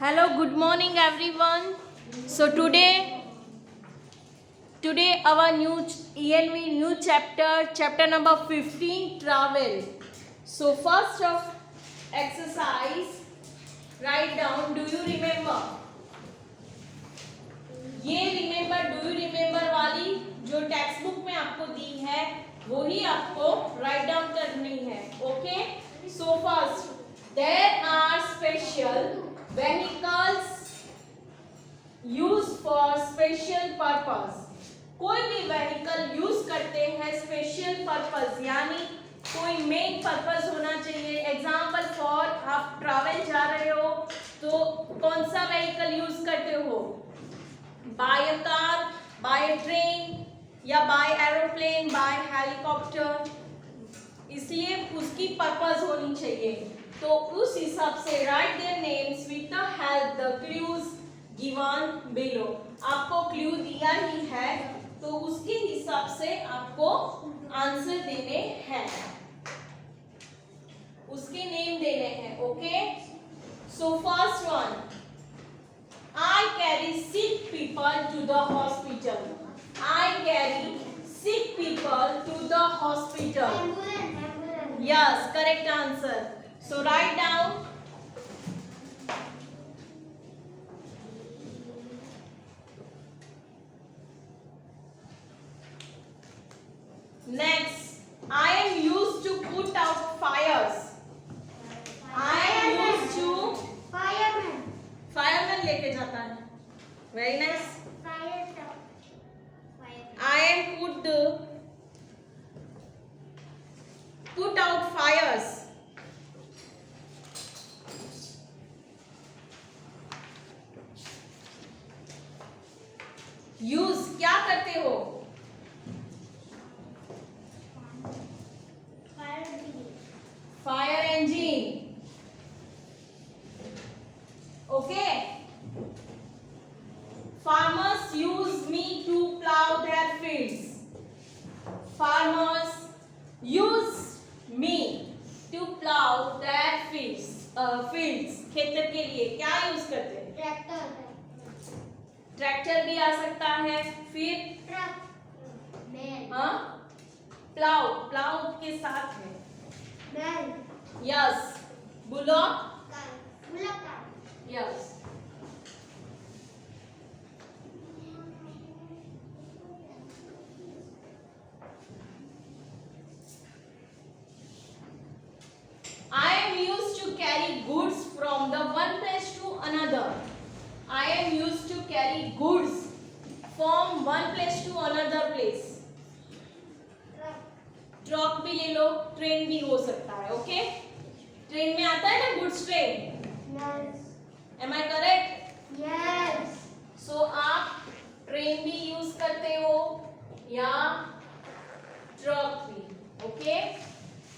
Hello, good morning everyone. So today our new ENV new chapter number 15, travel. So first of exercise, write down, do you remember? ये do you remember वाली जो text book में आपको दी है वही आपको right down करनी है. Okay, so first there are special vehicles used for special purpose. कोई भी व्हीकल यूज करते हैं स्पेशल पर्पस, यानी कोई मेन पर्पस होना चाहिए. एग्जाम्पल फॉर आप ट्रैवल जा रहे हो तो कौन सा व्हीकल यूज करते हो? By a car, by a train या बाय एरोप्लेन, बाय हेलीकॉप्टर. इसलिए उसकी पर्पस होनी चाहिए. तो उस हिसाब से write their names with the help the clues given below. आपको क्लू दिया ही है तो उसके हिसाब से आपको आंसर देने हैं, उसके नेम देने हैं. Okay, so first one, I carry sick people to the hospital. I carry sick people to the hospital. Yes, correct answer. So write down. Next, I am used to put out fires. I am used to fireman लेके जाता है. Very nice. I am put out fires. Use क्या करते हो? Fire engine. Okay, farmers use me to plough their fields. Farmers use me to plough their fields. खेतर के लिए क्या यूज करते हैं? ट्रैक्टर भी आ सकता है. फिर हाँ, प्लाउ के साथ है. Yes, bullock. Yes, I am used to carry goods from the one place to another. I am used to carry goods from one place to another place. Truck भी ले लो, ट्रेन भी हो सकता है. ओके, ट्रेन में आता है ना goods train. Am I correct? Yes. So आप ट्रेन भी यूज करते हो या ट्रक भी. Okay,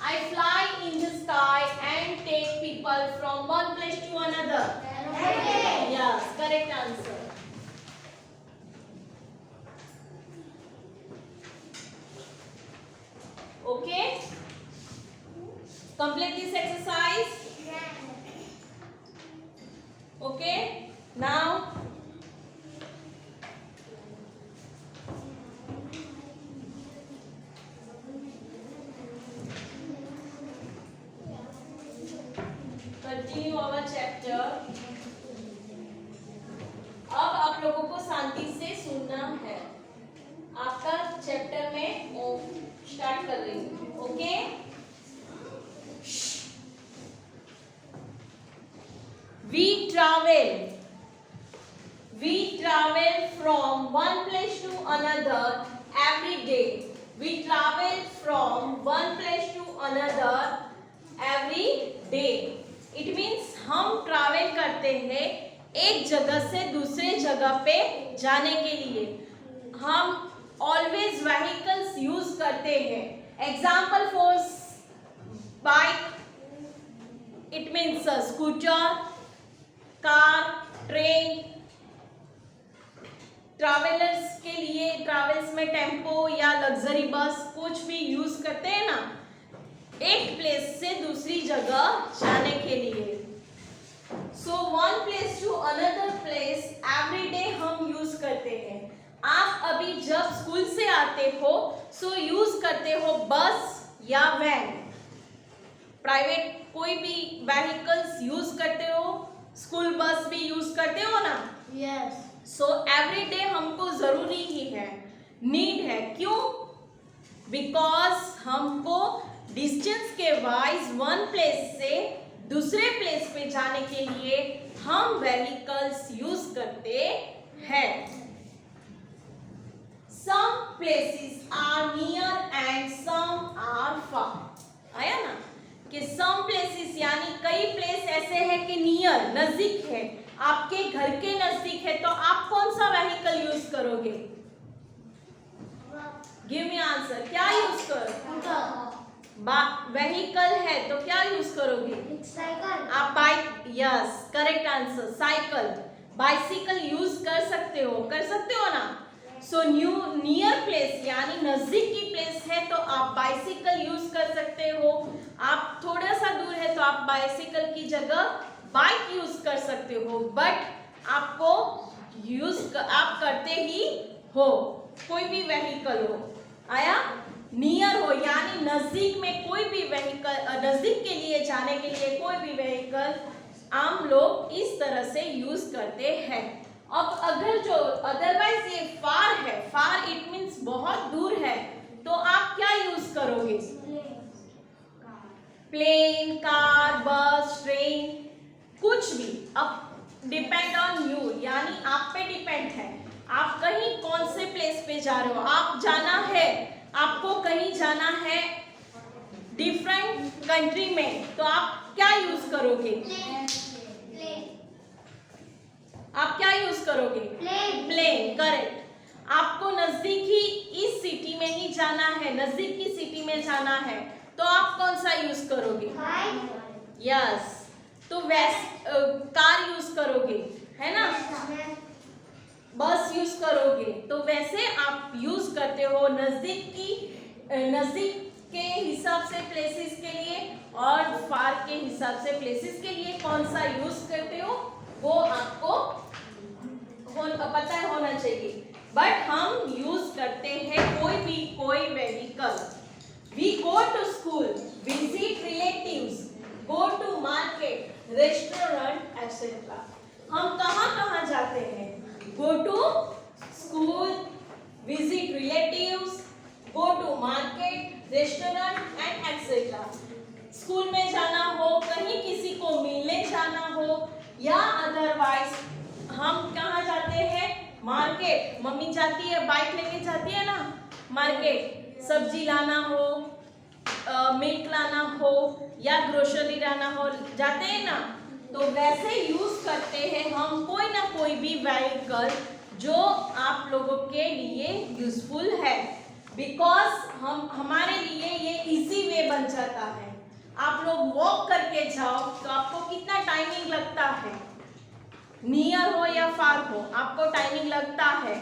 I fly in the sky and take people from one place to another. Yes, correct answer. Okay, complete this exercise. Okay, now continue our chapter. अब आप लोगों को शांति से सुनना है. आपका चैप्टर में स्टार्ट कर रही हूँ. Okay, we travel from one place to another every day. We travel from one place to another every day. It means हम ट्रैवल करते हैं एक जगह से दूसरे जगह पे जाने के लिए. हम ऑलवेज व्हीकल्स यूज करते हैं. Example for bike, it means scooter, car, train. Travellers के लिए ट्रैवल्स में टेम्पो या लग्जरी बस कुछ भी यूज करते हैं ना, एक प्लेस से दूसरी जगह जाने के लिए. So one place to another place every day हम यूज करते हैं। आप अभी जब स्कूल से आते हो सो यूज करते हो बस या वैन, प्राइवेट कोई भी व्हीकल्स यूज करते हो, स्कूल बस भी यूज करते हो ना? यस। सो एवरी डे हमको जरूरी ही है, नीड है। क्यों? बिकॉज हमको डिस्टेंस के वाइज वन प्लेस से दूसरे प्लेस पे जाने के लिए हम व्हीकल्स यूज करते हैं। Some places are near and some are far. आया ना कि सम प्लेसेस यानी कई प्लेस ऐसे हैं कि नियर नजदीक है, आपके घर के नजदीक है, तो आप कौन सा व्हीकल यूज करोगे? गिव मी आंसर, क्या यूज करोगे? व्हीकल है तो क्या यूज करोगे? साइकिल। आप bike, yes correct answer, cycle, bicycle use कर सकते हो ना? सो नियर प्लेस यानी नजदीक की प्लेस है तो आप बाइसिकल यूज कर सकते हो। आप थोड़ा सा दूर है तो आप बाइसिकल की जगह बाइक यूज कर सकते हो, बट आपको यूज आप करते ही हो कोई भी व्हीकल हो। आया? नियर हो यानी नजदीक में कोई भी व्हीकल, नजदीक के लिए जाने के लिए कोई भी व्हीकल आम लोग इस तरह से यूज करते हैं। अब अगर जो अदरवाइज ये फार है, फार इट मीन्स बहुत दूर है, तो आप क्या यूज करोगे? प्लेन, कार, बस, ट्रेन, कुछ भी। अब डिपेंड ऑन यू यानी आप पे डिपेंड है, आप कहीं कौन से प्लेस पे जा रहे हो। आप जाना है, आपको कहीं जाना है डिफरेंट कंट्री में, तो आप क्या यूज करोगे? आप क्या यूज करोगे? Plane, correct. आपको नजदीक ही इस सिटी में ही जाना है, नजदीक की सिटी में जाना है, तो आप कौन सा यूज करोगे? यस, तो कार यूज करोगे, है ना? बस यूज करोगे, तो वैसे आप यूज करते हो नजदीक के हिसाब से प्लेसेस के लिए और फार के हिसाब से प्लेसेस के लिए कौन सा यूज करते हो वो आपको पता होना चाहिए। बट हम यूज करते हैं कोई vehicle. We go to school, visit relatives, go to market, restaurant etcetera. हम कहाँ जाते हैं? Go to school, visit relatives, go to market, restaurant and etcetera. School में जाना हो, कहीं किसी को मिलने जाना हो, या अदरवाइज हम कहाँ जाते हैं? मार्केट। मम्मी जाती है, बाइक लेके जाती है ना मार्केट, सब्जी लाना हो, मिल्क लाना हो या ग्रोसरी लाना हो, जाते हैं ना? तो वैसे यूज करते हैं हम कोई ना कोई भी व्हीकल जो आप लोगों के लिए यूजफुल है, बिकॉज हमारे लिए ये इजी वे बन जाता है। आप लोग वॉक करके जाओ तो आपको कितना टाइमिंग लगता है? नियर हो या फार हो, आपको टाइमिंग लगता है।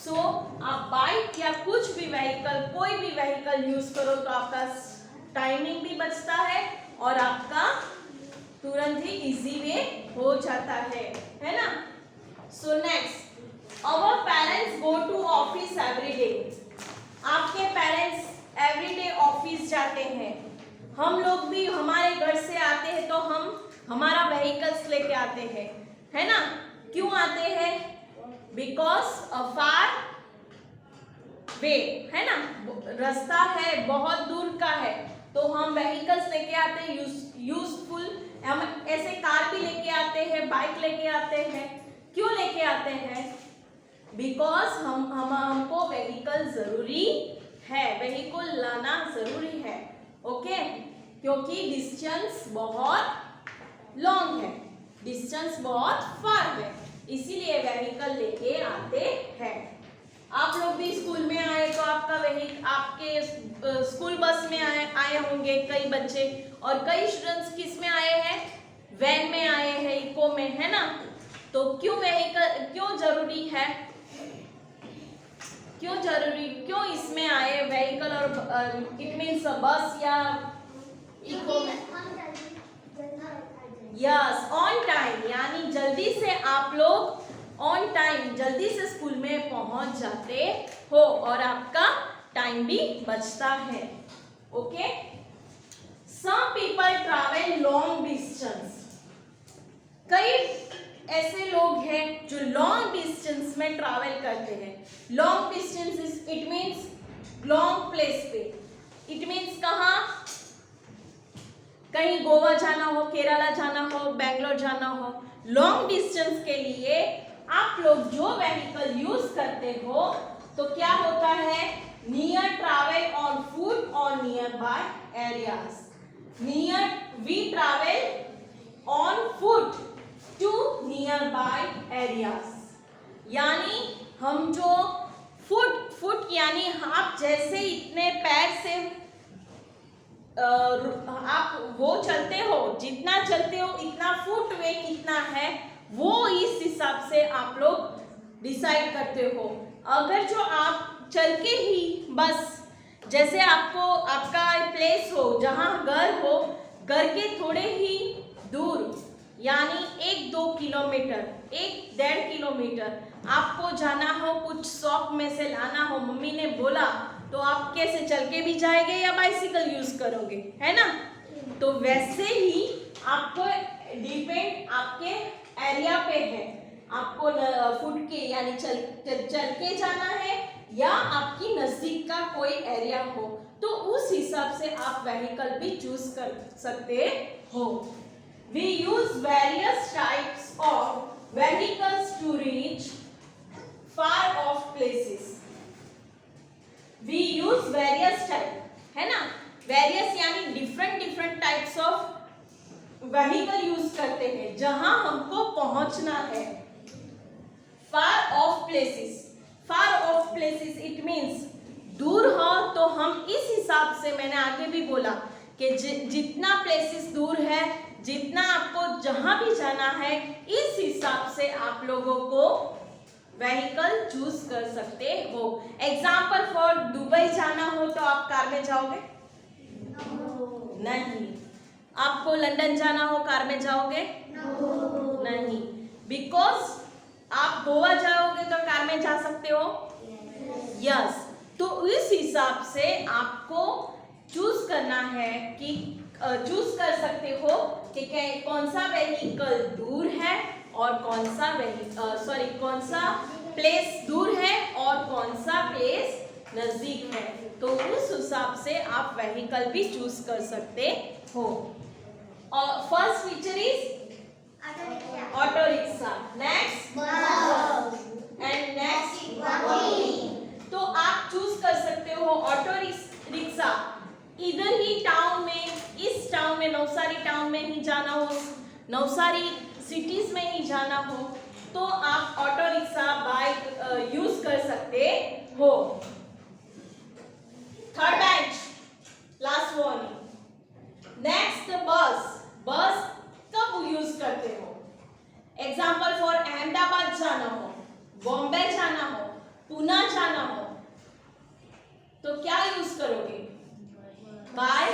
सो आप बाइक या कुछ भी व्हीकल, कोई भी व्हीकल यूज करो तो आपका टाइमिंग भी बचता है और आपका तुरंत ही इजी वे हो जाता है ना? So next, our parents go to office every day. आपके पेरेंट्स एवरीडे ऑफिस जाते हैं, हम लोग भी हमारे घर से आते हैं तो हम हमारा व्हीकल्स लेके आते हैं, है ना? क्यों आते हैं? बिकॉज अ फार वे, है ना? रास्ता है, बहुत दूर का है, तो हम व्हीकल्स लेके आते हैं यूजफुल। हम ऐसे कार भी लेके आते हैं, बाइक लेके आते हैं। क्यों लेके आते हैं? बिकॉज हमको व्हीकल जरूरी है, व्हीकल लाना जरूरी है। ओके, क्योंकि डिस्टेंस बहुत लॉन्ग है, डिस्टेंस बहुत फार है, इसीलिए व्हीकल लेके आते हैं। आप लोग भी स्कूल में आए तो आपके स्कूल बस में आए होंगे कई बच्चे, और कई स्टूडेंट्स किस में आए हैं? वैन में आए हैं, इको में, है ना? तो क्यों व्हीकल क्यों जरूरी है? क्यों इसमें आए व्हीकल? और इट मीन्स बस या इको में यस, ऑन टाइम, यानी जल्दी से आप लोग ऑन टाइम जल्दी से स्कूल में पहुंच जाते हो और आपका टाइम भी बचता है। Okay, some people travel long distance. कई ऐसे लोग हैं जो लॉन्ग डिस्टेंस में ट्रैवल करते हैं। Long distance it means long place पे, इट मीन्स कहाँ, कहीं गोवा जाना हो, केरला जाना हो, बेंगलोर जाना हो। लॉन्ग डिस्टेंस के लिए आप लोग जो व्हीकल यूज करते हो तो क्या होता है, नियर ट्रैवल ऑन फुट और nearby areas. Near we travel on foot to nearby areas, यानी हम जो फुट यानी आप जैसे इतने पैर से आप वो चलते हो, जितना चलते हो इतना फुट वे कितना है वो इस हिसाब से आप लोग डिसाइड करते हो। अगर जो आप चल के ही बस, जैसे आपको आपका प्लेस हो जहाँ घर हो, घर के थोड़े ही दूर यानी 1-2 किलोमीटर, 1-1.5 किलोमीटर आपको जाना हो, कुछ शॉप में से लाना हो, मम्मी ने बोला, तो आप कैसे चल के भी जाएंगे या बाइसिकल यूज करोगे, है ना। तो वैसे ही आपको डिपेंड आपके एरिया पे है, आपको फुट के यानी चल के जाना है या आपकी नजदीक का कोई एरिया हो, तो उस हिसाब से आप व्हीकल भी चूज कर सकते हो। We use various types of vehicles to reach far off places. We use various type, है ना, various यानी different types of vehicle use करते हैं जहां हमको पहुंचना है। Far off places, far off places it means दूर हो, तो हम इस हिसाब से, मैंने आगे भी बोला कि जितना प्लेसेस दूर है, जितना आपको जहां भी जाना है, इस हिसाब से आप लोगों को व्हीकल चूज कर सकते हो। एग्जाम्पल फॉर दुबई जाना हो तो आप कार में जाओगे? नहीं। आपको लंदन जाना हो कार में जाओगे? नहीं। बिकॉज आप गोवा जाओगे तो कार में जा सकते हो? यस। तो इस हिसाब से आपको चूज करना है कि चूज कर सकते हो कि कौन सा व्हीकल दूर है और कौन सा कौन सा प्लेस दूर है और कौन सा प्लेस नजदीक है, तो उस हिसाब से आप व्हीकल भी चूज कर सकते हो। और first feature is auto rickshaw, next and next walking. तो आप चूज कर सकते हो ऑटो रिक्शा, इधर ही टाउन में, इस टाउन में, नवसारी टाउन में ही जाना हो, नवसारी सिटीज में ही जाना हो, तो आप ऑटो रिक्शा बाइक यूज कर सकते हो। Third bench, last warning. Next बस, बस कब यूज करते हो? एग्जाम्पल फॉर अहमदाबाद जाना हो, बॉम्बे जाना हो, पुणे जाना हो, तो क्या यूज करोगे? बाय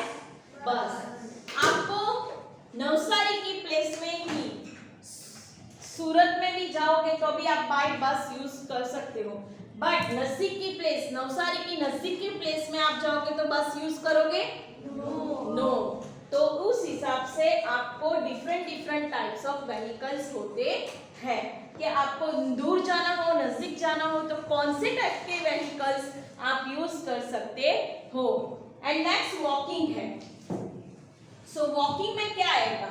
बस। आपको नवसारी की प्लेस में ही, सूरत में भी जाओगे तो भी आप बाय बस यूज कर सकते हो, बट नजदीक की प्लेस, नवसारी की नजदीक की प्लेस में आप जाओगे तो बस यूज करोगे? नो। तो उस हिसाब से आपको डिफरेंट टाइप्स ऑफ व्हीकल्स होते हैं कि आपको दूर जाना हो, नजदीक जाना हो, तो कौन से टाइप के व्हीकल्स आप यूज कर सकते हो। एंड नेक्स्ट वॉकिंग है। सो वॉकिंग में क्या आएगा?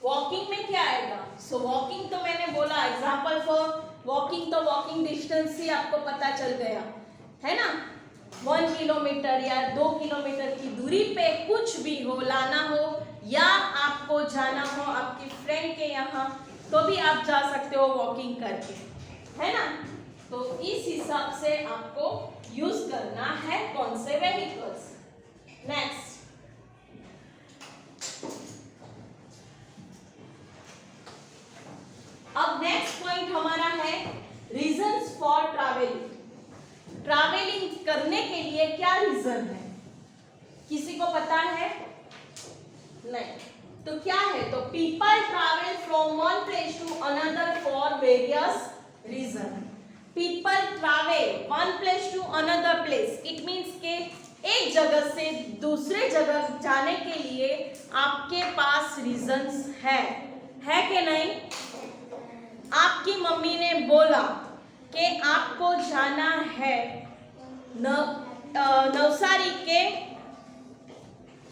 वॉकिंग में क्या आएगा? सो वॉकिंग तो मैंने बोला, एग्जांपल फॉर वॉकिंग, तो वॉकिंग डिस्टेंस ही आपको पता चल गया है ना, 1 किलोमीटर या 2 किलोमीटर की दूरी पे कुछ भी हो, लाना हो या आपको जाना हो आपकी फ्रेंड के यहाँ, तो भी आप जा सकते हो वॉकिंग करके, है ना। तो इस हिसाब से आपको यूज करना है कौन से व्हीकल्स। नेक्स्ट, अब नेक्स्ट पॉइंट हमारा है रीजंस फॉर ट्रैवलिंग। ट्रैवलिंग करने के लिए क्या रीजन है? किसी को पता है? नहीं। तो क्या है, तो people travel from one place to another for various reason. People travel one place to another place, it means के एक जगह से दूसरे जगह जाने के लिए आपके पास रीजंस है कि नहीं। आपकी मम्मी ने बोला कि आपको जाना है नवसारी के,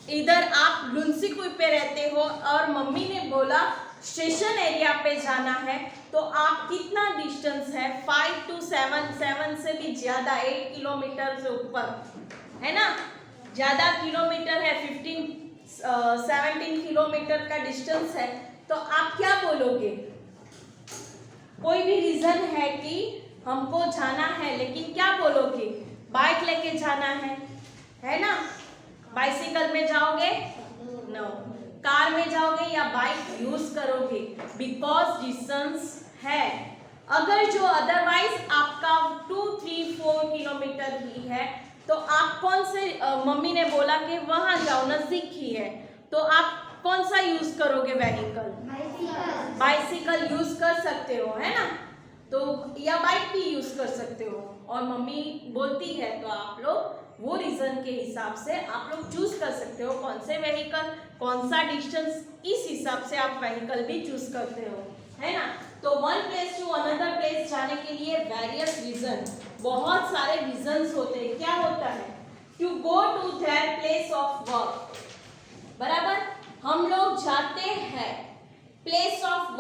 इधर आप लुंसीकुई पे रहते हो और मम्मी ने बोला स्टेशन एरिया पे जाना है, तो आप कितना डिस्टेंस है, 5 to 7 से भी ज्यादा, 8 किलोमीटर से ऊपर है ना, ज्यादा किलोमीटर है, 17 किलोमीटर का डिस्टेंस है, तो आप क्या बोलोगे। कोई भी रीजन है कि हमको जाना है, लेकिन क्या बोलोगे, बाइक लेके जाना है ना, बाइसिकल में जाओगे, नो, कार में जाओगे या बाइक यूज करोगे, बिकॉज डिस्टेंस है। अगर जो अदरवाइज आपका 2, 3, 4 किलोमीटर ही है, तो आप कौन से, मम्मी ने बोला कि वहां जाओ, नजदीक ही है, तो आप कौन सा यूज करोगे व्हीकल, बाइसिकल यूज कर सकते हो, है ना, तो या बाइक भी यूज कर सकते हो, और मम्मी बोलती है तो आप लोग वो रीजन के हिसाब से आप लोग चूज कर सकते हो कौन से व्हीकल, कौन सा डिस्टेंस, इस हिसाब से आप व्हीकल भी चूज करते हो, है ना। तो one place to another place जाने के लिए वेरियस रीजन, बहुत सारे रीजंस होते हैं। क्या होता है, to go to their place of work, बराबर, हम लोग जाते हैं प्लेस ऑफ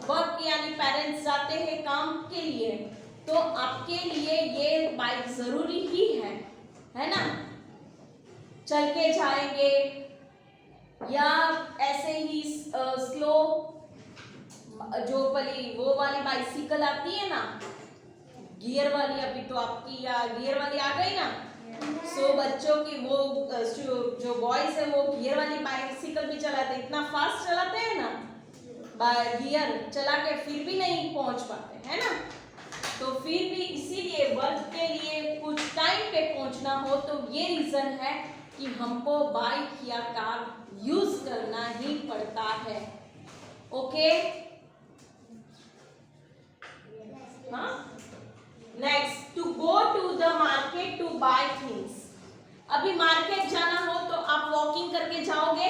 वर्क यानी पेरेंट्स जाते हैं काम के लिए, तो आपके लिए ये बाइक जरूरी ही है ना, चल के जाएंगे या ऐसे ही स्लो, जो वो वाली बाइसिकल आती है ना, गियर वाली, अभी तो आपकी या गियर वाली आ गई ना, सो बच्चों की वो जो बॉयज है वो गियर वाली बाइसिकल भी चलाते हैं, इतना फास्ट चलाते हैं ना, गियर चला के फिर भी नहीं पहुंच पाते, है ना। तो फिर भी इसीलिए वर्क के लिए कुछ टाइम पे पहुंचना हो, तो ये रीजन है कि हमको बाइक या कार यूज करना ही पड़ता है। ओके, हाँ, next, to go to the market to buy things. अभी मार्केट जाना हो तो आप वॉकिंग करके जाओगे,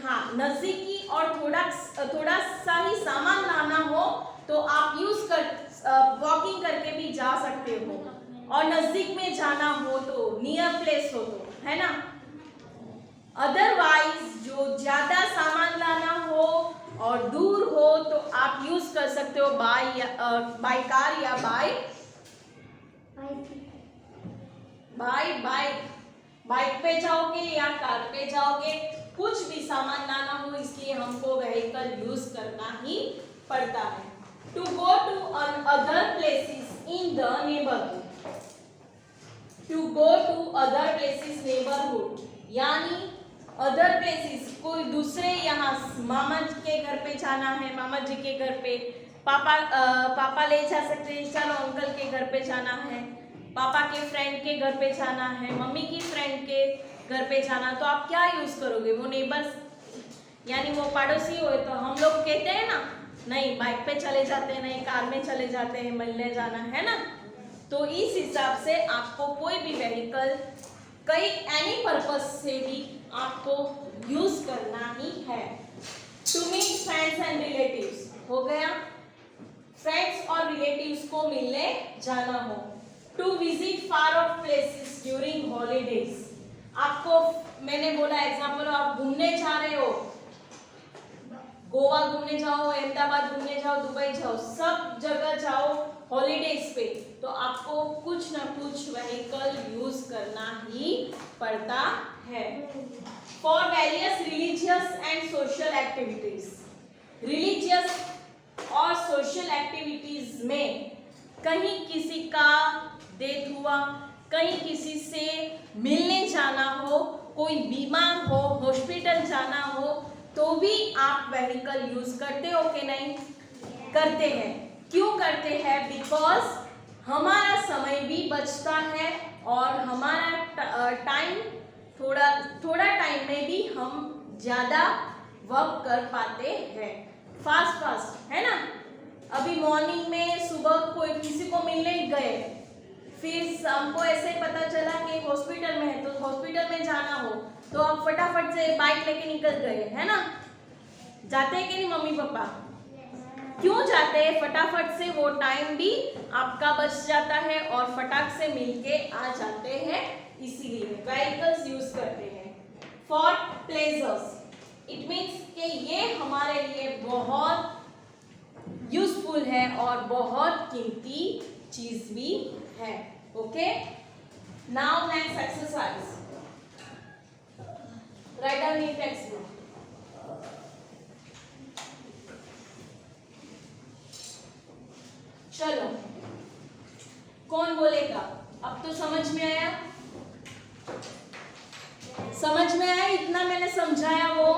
हाँ, नजदीकी और थोड़ा सा ही सामान लाना हो तो आप वॉकिंग करके भी जा सकते हो, और नजदीक में जाना हो तो नियर प्लेस हो तो, है ना। अदरवाइज जो ज्यादा सामान लाना हो और दूर हो तो आप यूज कर सकते हो बाय कार या बाइक पे जाओगे या कार पे जाओगे, कुछ भी सामान लाना हो, इसलिए हमको व्हीकल यूज करना ही पड़ता है। To go to other places in the neighbourhood, to go to other places neighbourhood यानी अदर प्लेसेस, कोई दूसरे, यहाँ मामा के घर पे जाना है, मामा जी के घर पे, पापा ले जा सकते हैं, चलो अंकल के घर पे जाना है, पापा के फ्रेंड के घर पे जाना है, मम्मी की फ्रेंड के घर पे जाना, तो आप क्या यूज करोगे, वो नेबर्स यानी वो पड़ोसी हो, तो हम लोग कहते हैं ना, नहीं बाइक पे चले जाते हैं, नहीं कार में चले जाते हैं, मिलने जाना है ना। तो इस हिसाब से आपको कोई भी व्हीकल कई एनी पर्पस से भी आपको यूज करना ही है। To meet friends and relatives, हो गया, फ्रेंड्स और रिलेटिव्स को मिलने जाना हो। To visit far of places during holidays, आपको मैंने बोला एग्जाम्पल, आप घूमने जा रहे हो, गोवा घूमने जाओ, अहमदाबाद घूमने जाओ, दुबई जाओ, सब जगह जाओ हॉलीडेज पे, तो आपको कुछ ना कुछ व्हीकल यूज करना ही पड़ता है। For various religious and social activities, religious और सोशल एक्टिविटीज में कहीं किसी का डेथ हुआ, कहीं किसी से मिलने जाना हो, कोई बीमार हो, हॉस्पिटल जाना हो, तो भी आप व्हीकल यूज करते हो कि नहीं? करते हैं। क्यों करते हैं? बिकॉज हमारा समय भी बचता है और हमारा टाइम थोड़ा टाइम में भी हम ज्यादा वर्क कर पाते हैं, फास्ट है ना। अभी मॉर्निंग में सुबह कोई किसी को मिलने गए, फिर हमको ऐसे पता चला कि हॉस्पिटल में है, तो हॉस्पिटल में जाना हो तो आप फटाफट से बाइक लेके निकल गए, है ना। जाते हैं कि नहीं मम्मी पापा? क्यों जाते हैं? फटाफट से, वो टाइम भी आपका बच जाता है और फटाक से मिलके आ जाते हैं, इसीलिए व्हीकल्स यूज करते हैं फॉर प्लेजर्स। इट मीन्स कि ये हमारे लिए बहुत यूजफुल है और बहुत कीमती चीज भी है। Okay, now next exercise, write down in text book. चलो, कौन बोलेगा? अब तो समझ में आया? समझ में आया? इतना मैंने समझाया वो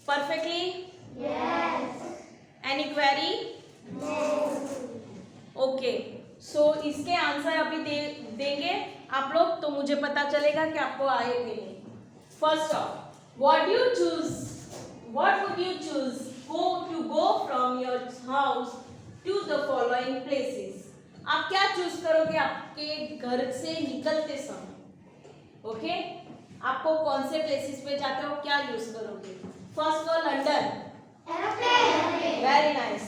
परफेक्टली? Any query? ओके, सो इसके आंसर अभी देंगे आप लोग, तो मुझे पता चलेगा कि आपको आए कि नहीं। First of, what you choose, what would you choose go from your house to the following places? आप क्या चूज करोगे आपके घर से निकलते समय? ओके, आपको कौन से प्लेसेस पे जाते हो, क्या यूज करोगे? First of, London, aeroplane, very nice.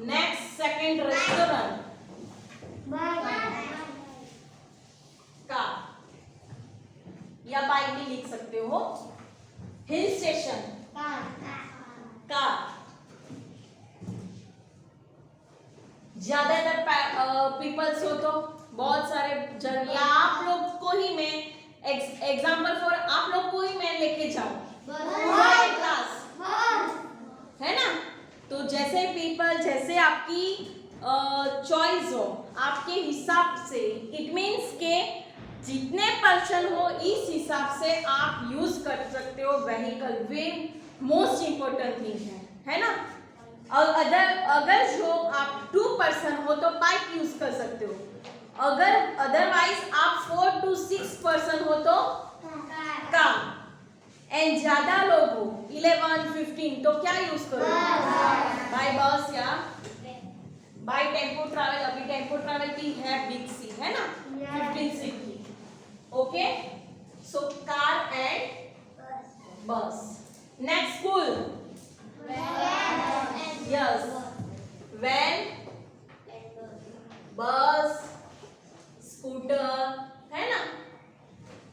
Next, second, restaurant, या बाइक भी लिख सकते हो। Hill station, car. ज्यादातर पीपल्स हो तो बहुत सारे जन, या आप लोग को ही मैं एग्जाम्पल फॉर आप लोग को ही मैं लेके जाऊं क्लास, है ना। तो जैसे पीपल, जैसे आपकी चॉइस हो, आपके हिसाब से, इट मीन्स के जितने पर्सन हो इस हिसाब से आप यूज कर सकते हो व्हीकल। वे मोस्ट इंपोर्टेंट थिंग है ना। अगर जो आप 2 पर्सन हो तो बाइक यूज कर सकते हो, अगर अदरवाइज आप 4 to 6 पर्सन हो तो कार, एंड ज्यादा लोग हो 11, 15 तो क्या यूज करो? बाय बस या बाय टेम्पो ट्रैवल। अभी टेम्पो ट्रैवल भी है, बिग सी है ना, 15 सीट की। ओके, सो कार एंड बस। नेक्स्ट, स्कूल, यस, वैन, बस, स्कूटर, है ना।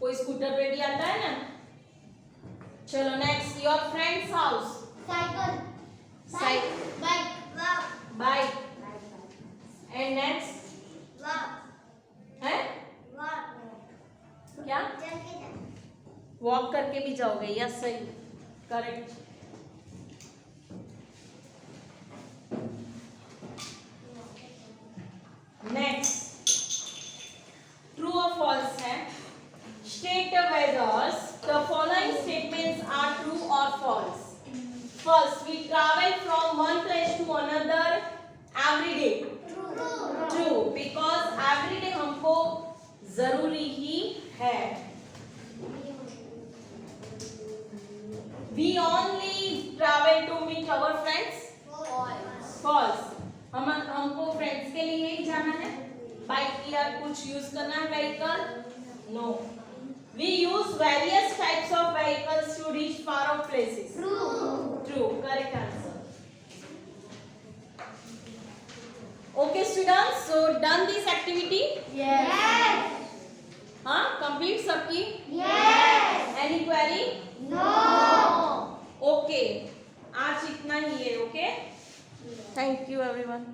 कोई स्कूटर पे भी आता है ना। चलो next, your friends house, cycle, bike, and next है क्या? वॉक करके भी जाओगे? यस, सही, करेक्ट। नेक्स्ट, ट्रू और फॉल्स है। State whether the following statements are true और false. First, we travel from one place to another every day. True, because every day हमको जरूरी ही है। We only travel to meet our friends. False. हमको friends के लिए ही जाना है, bike या कुछ यूज करना है vehicle? No, we use various types of vehicles to reach far off places. True, correct answer. Okay students, so done this activity? Yes. हाँ, complete सबकी? Yes. Any query? No. Okay, आज इतना ही है। Okay, thank you everyone.